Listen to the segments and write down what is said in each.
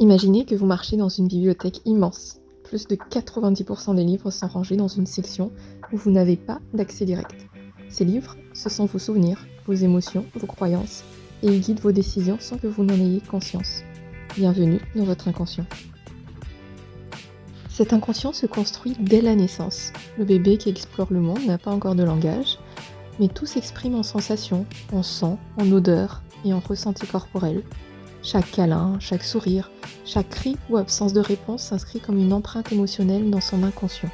Imaginez que vous marchez dans une bibliothèque immense. Plus de 90% des livres sont rangés dans une section où vous n'avez pas d'accès direct. Ces livres, ce sont vos souvenirs, vos émotions, vos croyances, et ils guident vos décisions sans que vous n'en ayez conscience. Bienvenue dans votre inconscient. Cet inconscient se construit dès la naissance. Le bébé qui explore le monde n'a pas encore de langage, mais tout s'exprime en sensations, en son, en odeur et en ressenti corporel. Chaque câlin, chaque sourire, chaque cri ou absence de réponse s'inscrit comme une empreinte émotionnelle dans son inconscient.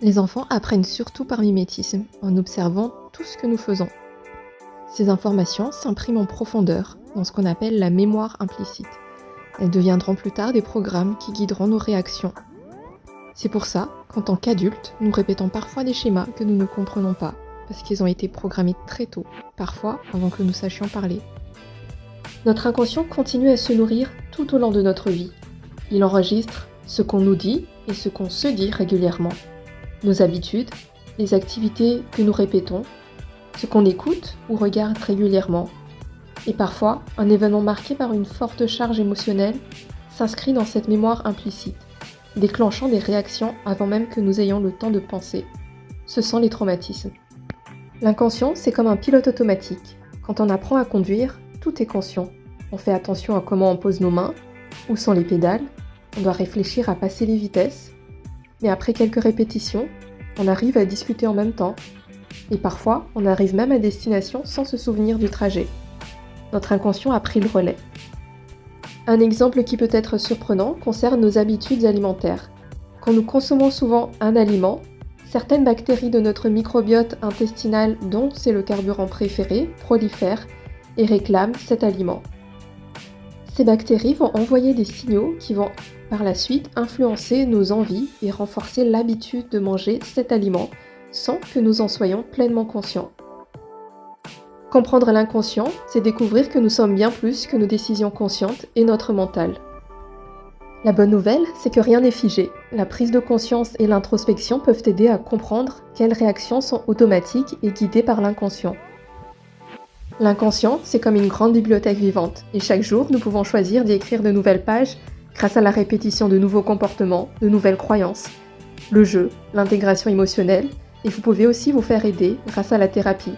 Les enfants apprennent surtout par mimétisme, en observant tout ce que nous faisons. Ces informations s'impriment en profondeur, dans ce qu'on appelle la mémoire implicite. Elles deviendront plus tard des programmes qui guideront nos réactions. C'est pour ça qu'en tant qu'adultes, nous répétons parfois des schémas que nous ne comprenons pas, parce qu'ils ont été programmés très tôt, parfois avant que nous sachions parler. Notre inconscient continue à se nourrir tout au long de notre vie. Il enregistre ce qu'on nous dit et ce qu'on se dit régulièrement, nos habitudes, les activités que nous répétons, ce qu'on écoute ou regarde régulièrement. Et parfois, un événement marqué par une forte charge émotionnelle s'inscrit dans cette mémoire implicite, déclenchant des réactions avant même que nous ayons le temps de penser. Ce sont les traumatismes. L'inconscient, c'est comme un pilote automatique. Quand on apprend à conduire, tout est conscient. On fait attention à comment on pose nos mains, où sont les pédales, on doit réfléchir à passer les vitesses. Mais après quelques répétitions, on arrive à discuter en même temps. Et parfois, on arrive même à destination sans se souvenir du trajet. Notre inconscient a pris le relais. Un exemple qui peut être surprenant concerne nos habitudes alimentaires. Quand nous consommons souvent un aliment, certaines bactéries de notre microbiote intestinal, dont c'est le carburant préféré, prolifèrent et réclament cet aliment. Ces bactéries vont envoyer des signaux qui vont par la suite influencer nos envies et renforcer l'habitude de manger cet aliment sans que nous en soyons pleinement conscients. Comprendre l'inconscient, c'est découvrir que nous sommes bien plus que nos décisions conscientes et notre mental. La bonne nouvelle, c'est que rien n'est figé. La prise de conscience et l'introspection peuvent aider à comprendre quelles réactions sont automatiques et guidées par l'inconscient. L'inconscient, c'est comme une grande bibliothèque vivante, et chaque jour, nous pouvons choisir d'y écrire de nouvelles pages grâce à la répétition de nouveaux comportements, de nouvelles croyances, le jeu, l'intégration émotionnelle, et vous pouvez aussi vous faire aider grâce à la thérapie.